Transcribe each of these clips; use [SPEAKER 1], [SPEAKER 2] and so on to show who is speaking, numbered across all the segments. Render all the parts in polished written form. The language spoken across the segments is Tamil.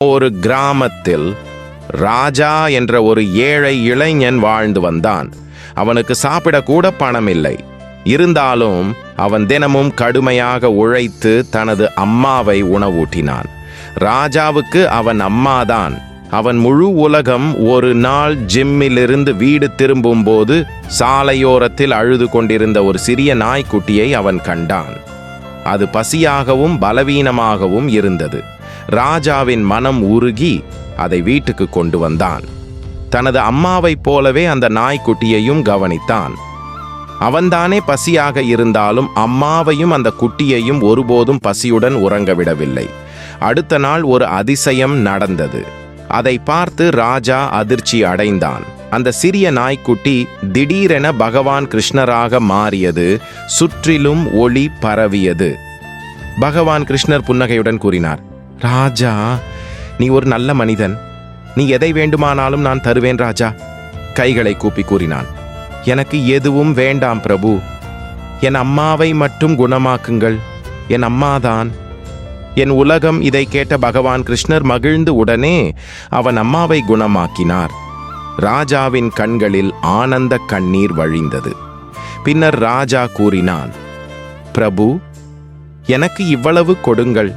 [SPEAKER 1] ஒரு கிராமத்தில் ராஜா என்ற ஒரு ஏழை இளைஞன் வாழ்ந்து வந்தான். அவனுக்கு சாப்பிடக்கூட பணம் இல்லை. இருந்தாலும் அவன் தினமும் கடுமையாக உழைத்து தனது அம்மாவை உணவூட்டினான். ராஜாவுக்கு அவன் அம்மாதான். அவன் முழு உலகம். ஒரு நாள் ஜிம்மிலிருந்து வீடு திரும்பும்போது சாலையோரத்தில் அழுது கொண்டிருந்த ஒரு சிறிய நாய்க்குட்டியை அவன் கண்டான். அது பசியாகவும் பலவீனமாகவும் இருந்தது. ராஜாவின் மனம் உருகி அதை வீட்டுக்கு கொண்டு வந்தான். தனது அம்மாவைப் போலவே அந்த நாய்க்குட்டியையும் கவனித்தான். அவன்தானே பசியாக இருந்தாலும் அம்மாவையும் அந்த குட்டியையும் ஒருபோதும் பசியுடன் உறங்கவிடவில்லை. அடுத்த நாள் ஒரு அதிசயம் நடந்தது. அதை பார்த்து ராஜா அதிர்ச்சி அடைந்தான். அந்த சிறிய நாய்க்குட்டி திடீரென பகவான் கிருஷ்ணராக மாறியது. சுற்றிலும் ஒளி பரவியது. பகவான் கிருஷ்ணர் புன்னகையுடன் கூறினார், ராஜா, நீ ஒரு நல்ல மனிதன். நீ எதை வேண்டுமானாலும் நான் தருவேன் ராஜா. கைகளை கூப்பி கூறினான், எனக்கு எதுவும் வேண்டாம் பிரபு. என் அம்மாவை மட்டும் குணமாக்குங்கள். என் அம்மாதான் என் உலகம். இதை கேட்ட பகவான் கிருஷ்ணர் மகிழ்ந்து உடனே அவன் அம்மாவை குணமாக்கினார். ராஜாவின் கண்களில் ஆனந்த கண்ணீர் வழிந்தது. பின்னர் ராஜா கூறினான், பிரபு, எனக்கு இவ்வளவு கொடுங்கள்.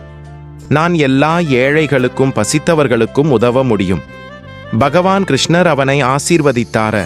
[SPEAKER 1] நான் எல்லா ஏழைகளுக்கும் பசித்தவர்களுக்கும் உதவ முடியும். பகவான் கிருஷ்ணர் அவனை ஆசீர்வதித்தார.